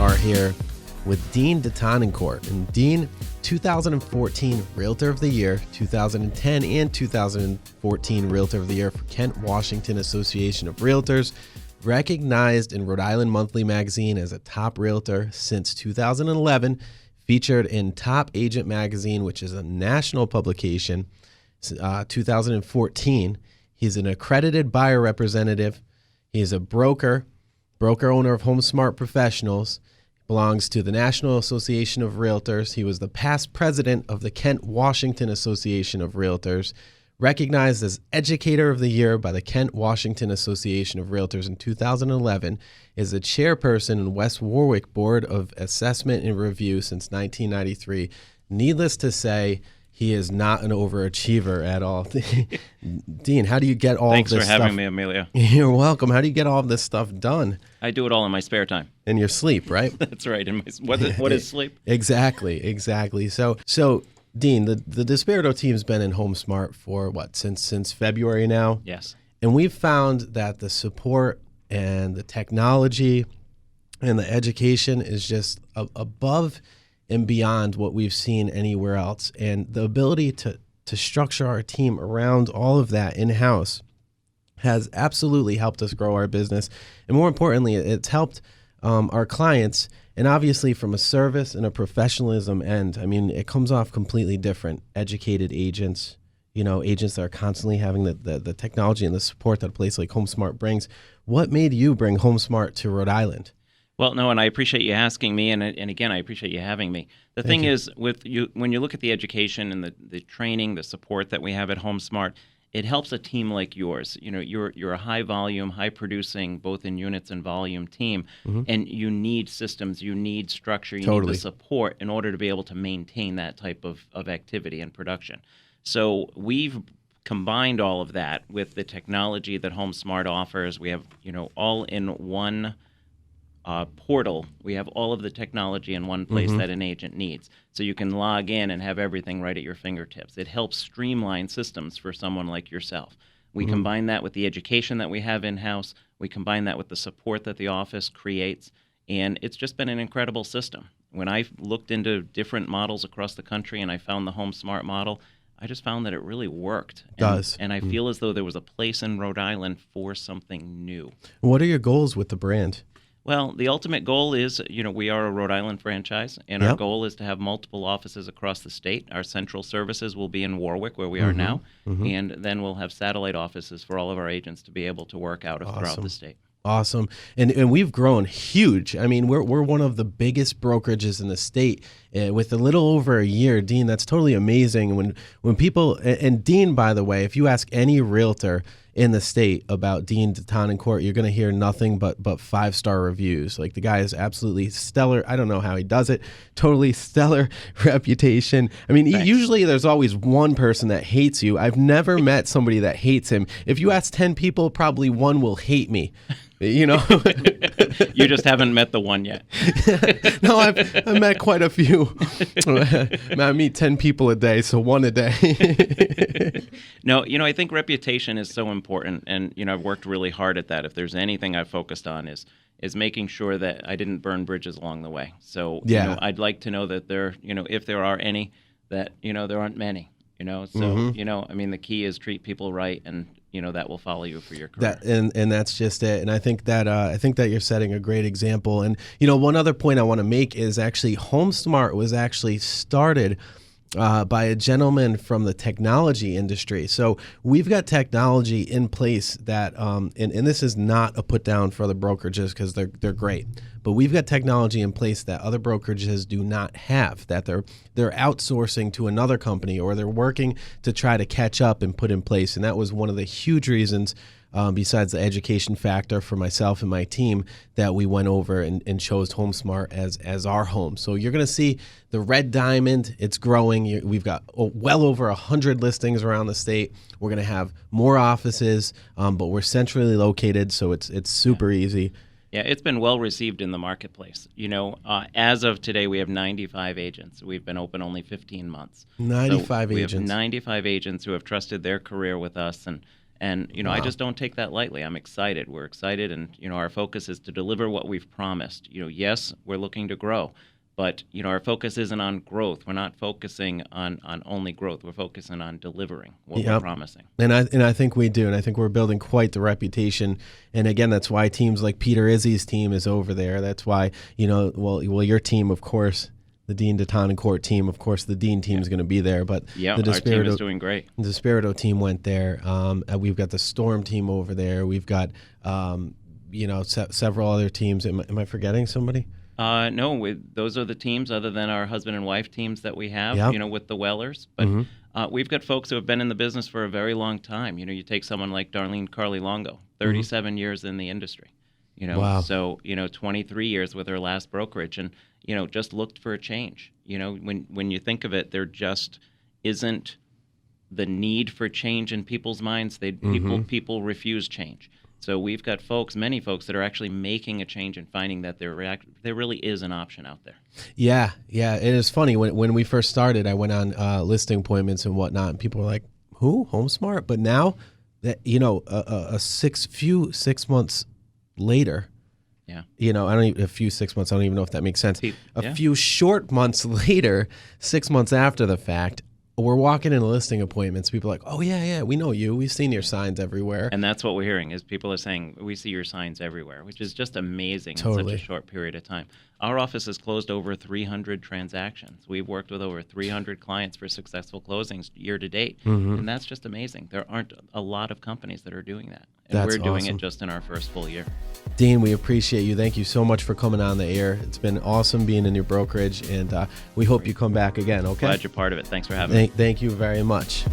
are here with deTonnancourt. And Dean, 2014 Realtor of the Year, 2010 and 2014 Realtor of the Year for Kent Washington Association of Realtors, recognized in Rhode Island Monthly Magazine as a top realtor since 2011, featured in Top Agent Magazine, which is a national publication, 2014. He's an accredited buyer representative. He is a broker owner of HomeSmart Professioanls, belongs to the National Association of Realtors. He was the past president of the Kent Washington Association of Realtors, recognized as Educator of the Year by the Kent Washington Association of Realtors in 2011, is a chairperson in West Warwick Board of Assessment and Review since 1993. Needless to say, he is not an overachiever at all. Dean, how do you get all Thanks this for stuff? having me, Emilio. You're welcome. How do you get all of this stuff done? I do it all in my spare time. In your sleep, right? That's right. What is sleep? Exactly. So Dean, the DiSpirito team's been in HomeSmart for what, since February now? Yes. And we've found that the support and the technology and the education is just above and beyond what we've seen anywhere else. And the ability to structure our team around all of that in-house has absolutely helped us grow our business. And more importantly, it's helped our clients. And obviously from a service and a professionalism end, I mean, it comes off completely different. Educated agents, agents that are constantly having the technology and the support that a place like HomeSmart brings. What made you bring HomeSmart to Rhode Island? Well, no, and I appreciate you asking me, and again, I appreciate you having me. The thing is, with you, when you look at the education and the training, the support that we have at HomeSmart, it helps a team like yours. You're a high volume, high producing, both in units and volume team, and you need systems, you need structure, you need the support in order to be able to maintain that type of activity and production. So we've combined all of that with the technology that HomeSmart offers. We have, all in one portal. We have all of the technology in one place that an agent needs. So you can log in and have everything right at your fingertips. It helps streamline systems for someone like yourself. We combine that with the education that we have in-house. We combine that with the support that the office creates. And it's just been an incredible system. When I looked into different models across the country and I found the HomeSmart model, I just found that it really worked. And I feel as though there was a place in Rhode Island for something new. What are your goals with the brand? Well, the ultimate goal is, we are a Rhode Island franchise, and our goal is to have multiple offices across the state. Our central services will be in Warwick, where we are now, and then we'll have satellite offices for all of our agents to be able to work out of throughout the state. Awesome. And we've grown huge. I mean, we're one of the biggest brokerages in the state with a little over a year. Dean, that's totally amazing. When people, and Dean, by the way, if you ask any realtor in the state about Dean deTonnancourt, you're going to hear nothing but 5-star reviews. Like, the guy is absolutely stellar. I don't know how he does it. Totally stellar reputation. I mean, usually there's always one person that hates you. I've never met somebody that hates him. If you ask 10 people, probably one will hate me. You just haven't met the one yet. No, I've met quite a few. I meet 10 people a day, so one a day. No, I think reputation is so important, and I've worked really hard at that. If there's anything I've focused on is making sure that I didn't burn bridges along the way. So I'd like to know that there, if there are any, that there aren't many. So I mean, the key is treat people right, and that will follow you for your career. And that's just it. And I think that you're setting a great example. And one other point I want to make is actually HomeSmart was actually started by a gentleman from the technology industry. So we've got technology in place that, and this is not a put down for other brokerages because they're great, but we've got technology in place that other brokerages do not have, that they're outsourcing to another company, or they're working to try to catch up and put in place. And that was one of the huge reasons, besides the education factor for myself and my team, that we went over and chose HomeSmart as our home. So you're going to see the Red Diamond. It's growing. We've got well over 100 listings around the state. We're going to have more offices, but we're centrally located, so it's super easy. Yeah, it's been well received in the marketplace. As of today, we have 95 agents. We've been open only 15 months. 95 agents. We have 95 agents who have trusted their career with us, and And, I just don't take that lightly. I'm excited. We're excited. And, our focus is to deliver what we've promised. Yes, we're looking to grow. But, our focus isn't on growth. We're not focusing on only growth. We're focusing on delivering what we're promising. And I think we do. And I think we're building quite the reputation. And again, that's why teams like Peter Izzy's team is over there. That's why, well, your team, of course, the deTonnancourt team, of course, the Dean team is going to be there. But the DiSpirito, our team is doing great. The DiSpirito team went there. We've got the Storm team over there. We've got, several other teams. Am I forgetting somebody? No, those are the teams other than our husband and wife teams that we have, with the Wellers. But we've got folks who have been in the business for a very long time. You take someone like Darlene Carly Longo, 37 years in the industry. Wow. So, 23 years with her last brokerage and, just looked for a change. When you think of it, there just isn't the need for change in people's minds. People refuse change. So we've got many folks that are actually making a change and finding that there really is an option out there. Yeah. It is funny. When we first started, I went on listing appointments and whatnot, and people were like, who? HomeSmart? But now, that 6 months later, a few 6 months, I don't even know if that makes sense. A few short months later, 6 months after the fact, we're walking into listing appointments. People are like, oh, yeah, we know you. We've seen your signs everywhere. And that's what we're hearing is people are saying, we see your signs everywhere, which is just amazing Totally. In such a short period of time. Our office has closed over 300 transactions. We've worked with over 300 clients for successful closings year to date. And that's just amazing. There aren't a lot of companies that are doing that. And we're doing it just in our first full year. Dean, we appreciate you. Thank you so much for coming on the air. It's been awesome being in your brokerage, and we hope you come back again, okay? Glad you're part of it. Thanks for having me. Thank you very much.